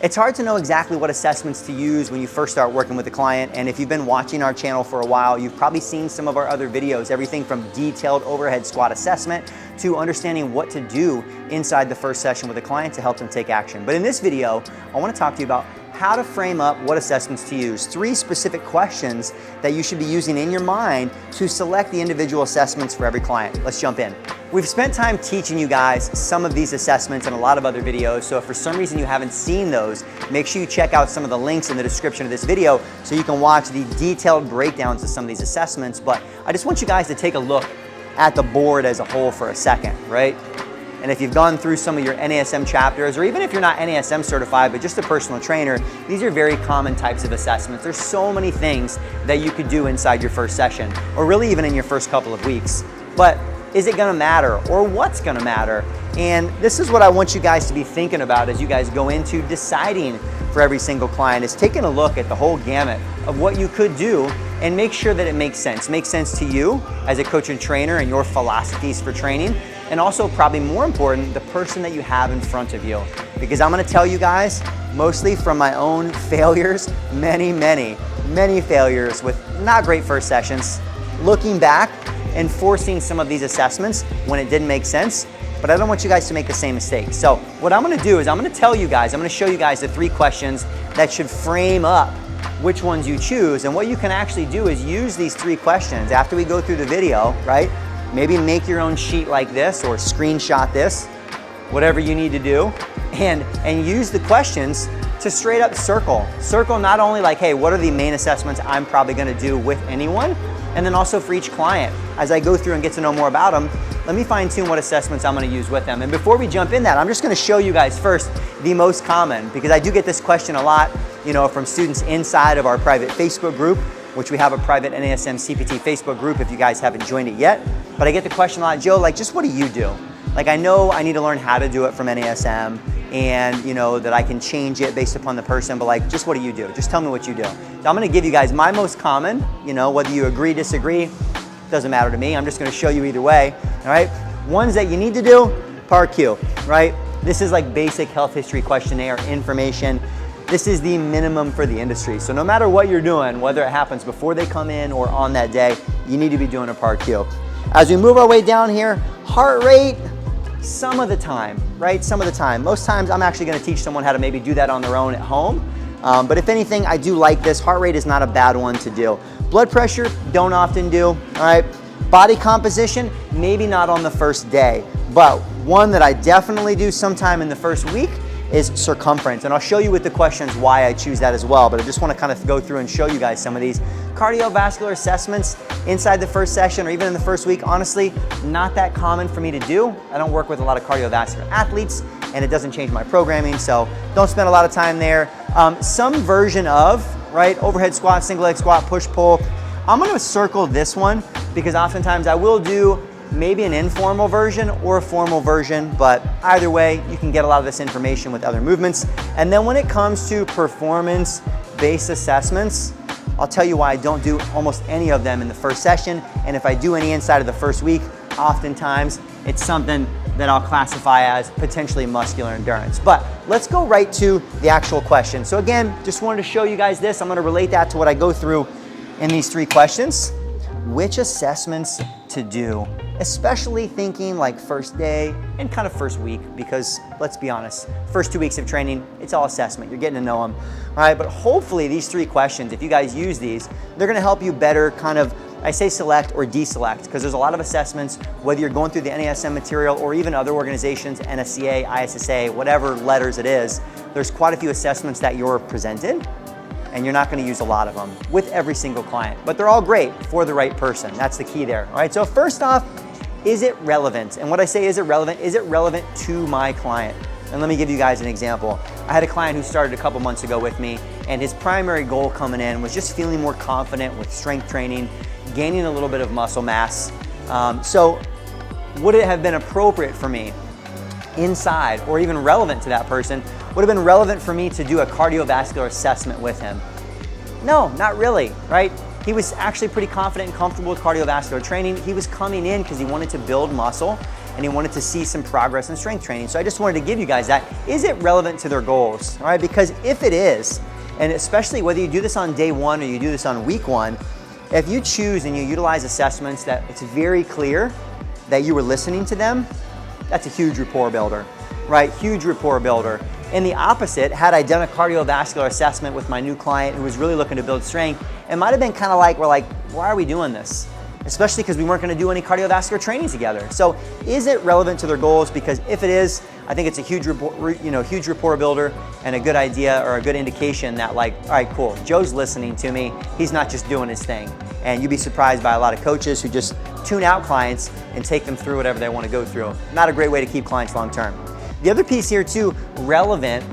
It's hard to know exactly what assessments to use when you first start working with a client, and if you've been watching our channel for a while, you've probably seen some of our other videos, everything from detailed overhead squat assessment to understanding what to do inside the first session with a client to help them take action. But in this video, I want to talk to you about how to frame up what assessments to use. 3 specific questions that you should be using in your mind to select the individual assessments for every client. Let's jump in. We've spent time teaching you guys some of these assessments and a lot of other videos, so if for some reason you haven't seen those, make sure you check out some of the links in the description of this video so you can watch the detailed breakdowns of some of these assessments. But I just want you guys to take a look at the board as a whole for a second, right? And if you've gone through some of your NASM chapters, or even if you're not NASM certified, but just a personal trainer, these are very common types of assessments. There's so many things that you could do inside your first session, or really even in your first couple of weeks. But is it gonna matter, or what's gonna matter? And this is what I want you guys to be thinking about as you guys go into deciding for every single client, is taking a look at the whole gamut of what you could do and make sure that it makes sense. Makes sense to you as a coach and trainer and your philosophies for training, and also probably more important, the person that you have in front of you. Because I'm gonna tell you guys, mostly from my own failures, many failures with not great first sessions, looking back and forcing some of these assessments when it didn't make sense, but I don't want you guys to make the same mistake. So what I'm gonna do is I'm gonna tell you guys, I'm gonna show you guys the 3 questions that should frame up which ones you choose. And what you can actually do is use these 3 questions after we go through the video, right? Maybe make your own sheet like this or screenshot this, whatever you need to do, and use the questions to straight up circle. Circle not only like, hey, what are the main assessments I'm probably gonna do with anyone, and then also for each client. As I go through and get to know more about them, let me fine tune what assessments I'm gonna use with them. And before we jump in that, I'm just gonna show you guys first the most common, because I do get this question a lot, from students inside of our private Facebook group, which we have a private NASM CPT Facebook group if you guys haven't joined it yet. But I get the question a lot, Joe, like, just what do you do? Like, I know I need to learn how to do it from NASM, and that I can change it based upon the person, but like, just what do you do? Just tell me what you do. So I'm gonna give you guys my most common, whether you agree, disagree, doesn't matter to me. I'm just gonna show you either way, all right? Ones that you need to do, Part Q, right? This is like basic health history questionnaire information. This is the minimum for the industry. So no matter what you're doing, whether it happens before they come in or on that day, you need to be doing a Part Q. As we move our way down here, heart rate, some of the time, right? Some of the time. Most times I'm actually gonna teach someone how to maybe do that on their own at home. But if anything, I do like this. Heart rate is not a bad one to do. Blood pressure, don't often do, all right? Body composition, maybe not on the first day, but one that I definitely do sometime in the first week is circumference. And I'll show you with the questions why I choose that as well, but I just wanna kind of go through and show you guys some of these. Cardiovascular assessments inside the first session or even in the first week, honestly, not that common for me to do. I don't work with a lot of cardiovascular athletes, and it doesn't change my programming, so don't spend a lot of time there. Some version of, right, overhead squat, single leg squat, push pull. I'm gonna circle this one because oftentimes I will do maybe an informal version or a formal version, but either way, you can get a lot of this information with other movements. And then when it comes to performance-based assessments, I'll tell you why I don't do almost any of them in the first session, and if I do any inside of the first week, oftentimes it's something that I'll classify as potentially muscular endurance. But let's go right to the actual question. So again, just wanted to show you guys this. I'm gonna relate that to what I go through in these 3 questions. Which assessments to do, especially thinking like first day and kind of first week, because let's be honest, first 2 weeks of training, it's all assessment. You're getting to know them, all right? But hopefully these 3 questions, if you guys use these, they're gonna help you better kind of, I say select or deselect, because there's a lot of assessments, whether you're going through the NASM material or even other organizations, NSCA, ISSA, whatever letters it is, there's quite a few assessments that you're presented, and you're not gonna use a lot of them with every single client, but they're all great for the right person. That's the key there, all right? So first off, is it relevant? And what I say, is it relevant to my client? And let me give you guys an example. I had a client who started a couple months ago with me, and his primary goal coming in was just feeling more confident with strength training, gaining a little bit of muscle mass. So would it have been appropriate for me inside, or even relevant to that person, would have been relevant for me to do a cardiovascular assessment with him? No, not really, right? He was actually pretty confident and comfortable with cardiovascular training. He was coming in because he wanted to build muscle, and he wanted to see some progress in strength training. So I just wanted to give you guys that. Is it relevant to their goals? All right, because if it is, and especially whether you do this on day one or you do this on week one, if you choose and you utilize assessments that it's very clear that you were listening to them, that's a huge rapport builder, right? Huge rapport builder. And the opposite, had I done a cardiovascular assessment with my new client who was really looking to build strength, it might have been kind of like, we're like, why are we doing this? Especially because we weren't going to do any cardiovascular training together. So is it relevant to their goals? Because if it is, I think it's a huge rapport builder and a good idea or a good indication that like, all right, cool, Joe's listening to me. He's not just doing his thing. And you'd be surprised by a lot of coaches who just tune out clients and take them through whatever they want to go through. Not a great way to keep clients long term. The other piece here too, relevant.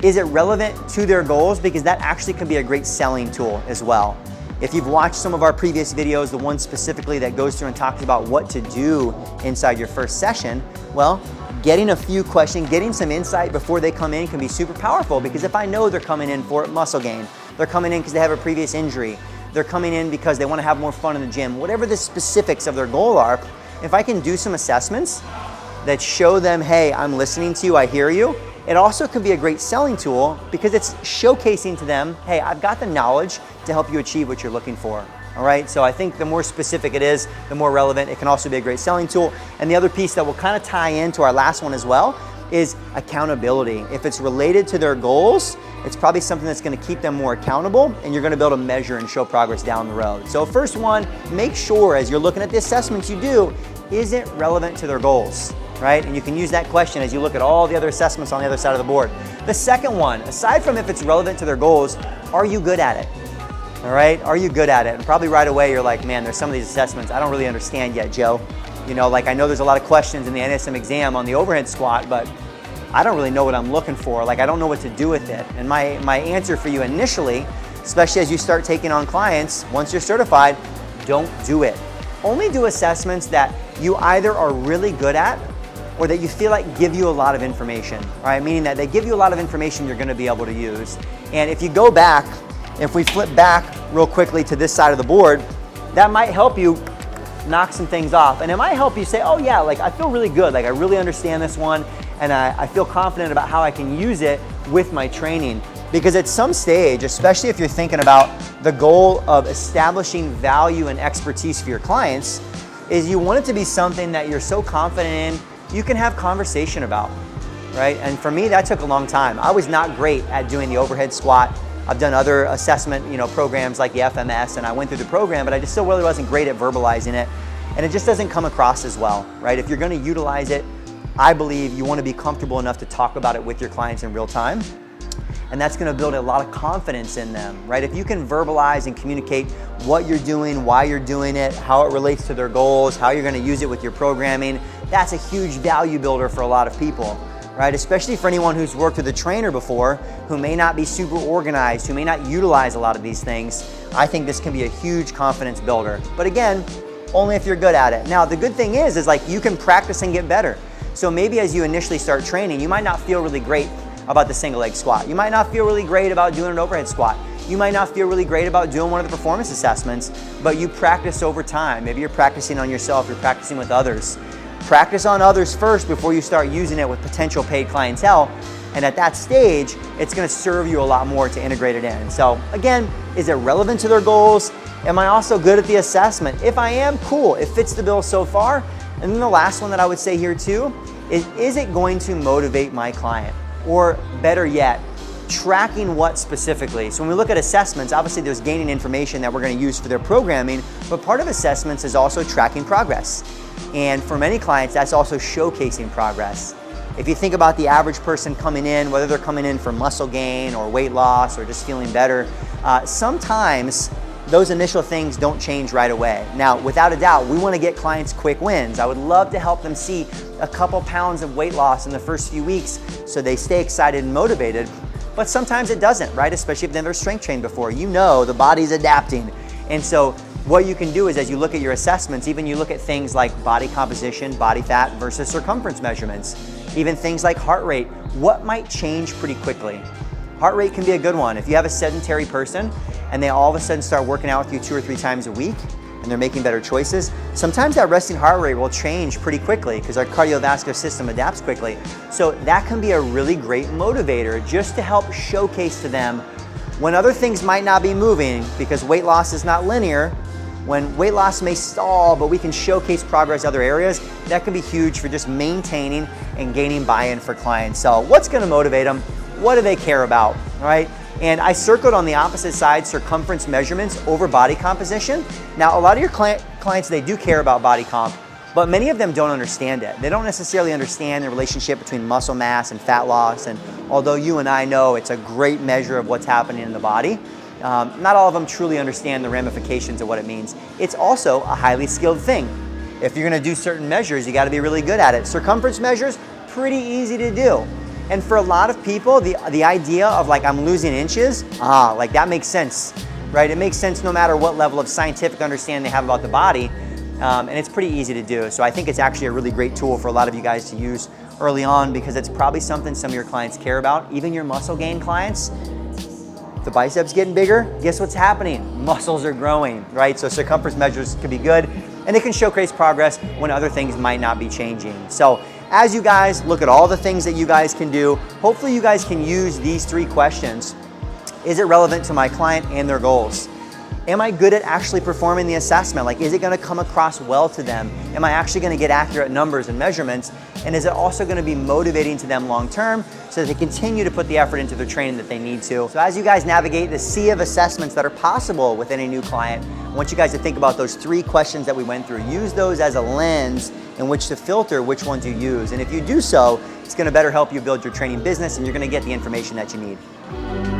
Is it relevant to their goals? Because that actually can be a great selling tool as well. If you've watched some of our previous videos, the one specifically that goes through and talks about what to do inside your first session, well, getting a few questions, getting some insight before they come in can be super powerful, because if I know they're coming in for muscle gain, they're coming in because they have a previous injury, they're coming in because they want to have more fun in the gym, whatever the specifics of their goal are, if I can do some assessments that show them, hey, I'm listening to you, I hear you, it also could be a great selling tool because it's showcasing to them, hey, I've got the knowledge to help you achieve what you're looking for. All right, so I think the more specific it is, the more relevant. It can also be a great selling tool. And the other piece that will kind of tie into our last one as well is accountability. If it's related to their goals, it's probably something that's going to keep them more accountable, and you're going to be able to measure and show progress down the road. So first one, make sure as you're looking at the assessments you do, is it relevant to their goals? Right? And you can use that question as you look at all the other assessments on the other side of the board. The second one, aside from if it's relevant to their goals, are you good at it? All right, are you good at it? And probably right away you're like, man, there's some of these assessments I don't really understand yet, Joe. You know, like I know there's a lot of questions in the NASM exam on the overhead squat, but I don't really know what I'm looking for. Like I don't know what to do with it. And my answer for you initially, especially as you start taking on clients, once you're certified, don't do it. Only do assessments that you either are really good at or that you feel like give you a lot of information, all right? Meaning that they give you a lot of information you're gonna be able to use. And if you go back, if we flip back real quickly to this side of the board, that might help you knock some things off. And it might help you say, oh yeah, like I feel really good, like I really understand this one, and I feel confident about how I can use it with my training. Because at some stage, especially if you're thinking about the goal of establishing value and expertise for your clients, is you want it to be something that you're so confident in, you can have conversation about, right? And for me, that took a long time. I was not great at doing the overhead squat. I've done other assessment, programs like the FMS, and I went through the program, but I just still really wasn't great at verbalizing it. And it just doesn't come across as well, right? If you're gonna utilize it, I believe you wanna be comfortable enough to talk about it with your clients in real time. And that's gonna build a lot of confidence in them, right? If you can verbalize and communicate what you're doing, why you're doing it, how it relates to their goals, how you're gonna use it with your programming, that's a huge value builder for a lot of people, right? Especially for anyone who's worked with a trainer before, who may not be super organized, who may not utilize a lot of these things. I think this can be a huge confidence builder. But again, only if you're good at it. Now, the good thing is like you can practice and get better. So maybe as you initially start training, you might not feel really great about the single leg squat. You might not feel really great about doing an overhead squat. You might not feel really great about doing one of the performance assessments, but you practice over time. Maybe you're practicing on yourself, you're practicing with others. Practice on others first before you start using it with potential paid clientele. And at that stage, it's gonna serve you a lot more to integrate it in. So again, is it relevant to their goals? Am I also good at the assessment? If I am, cool, it fits the bill so far. And then the last one that I would say here too is it going to motivate my client? Or better yet, tracking what specifically? So when we look at assessments, obviously there's gaining information that we're gonna use for their programming, but part of assessments is also tracking progress. And for many clients, that's also showcasing progress. If you think about the average person coming in, whether they're coming in for muscle gain or weight loss or just feeling better, sometimes those initial things don't change right away. Now, without a doubt, we want to get clients quick wins. I would love to help them see a couple pounds of weight loss in the first few weeks so they stay excited and motivated. But sometimes it doesn't, right? Especially if they've never strength trained before. You know the body's adapting. And so what you can do is as you look at your assessments, even you look at things like body composition, body fat versus circumference measurements, even things like heart rate, what might change pretty quickly? Heart rate can be a good one. If you have a sedentary person and they all of a sudden start working out with you 2 or 3 times a week, and they're making better choices, sometimes that resting heart rate will change pretty quickly because our cardiovascular system adapts quickly. So that can be a really great motivator just to help showcase to them when other things might not be moving, because weight loss is not linear. When weight loss may stall, but we can showcase progress in other areas, that can be huge for just maintaining and gaining buy-in for clients. So what's gonna motivate them? What do they care about, right? And I circled on the opposite side circumference measurements over body composition. Now, a lot of your clients, they do care about body comp, but many of them don't understand it. They don't necessarily understand the relationship between muscle mass and fat loss. And although you and I know it's a great measure of what's happening in the body, not all of them truly understand the ramifications of what it means. It's also a highly skilled thing. If you're gonna do certain measures, you gotta be really good at it. Circumference measures, pretty easy to do. And for a lot of people, the idea of like, I'm losing inches, like that makes sense, right? It makes sense no matter what level of scientific understanding they have about the body, and it's pretty easy to do. So I think it's actually a really great tool for a lot of you guys to use early on, because it's probably something some of your clients care about, even your muscle gain clients. The biceps getting bigger, guess what's happening? Muscles are growing, right? So circumference measures can be good, and it can showcase progress when other things might not be changing. So as you guys look at all the things that you guys can do, hopefully you guys can use these 3 questions. Is it relevant to my client and their goals? Am I good at actually performing the assessment? Like, is it gonna come across well to them? Am I actually gonna get accurate numbers and measurements? And is it also gonna be motivating to them long-term so that they continue to put the effort into their training that they need to? So as you guys navigate the sea of assessments that are possible with any new client, I want you guys to think about those 3 questions that we went through. Use those as a lens in which to filter which ones you use. And if you do so, it's gonna better help you build your training business, and you're gonna get the information that you need.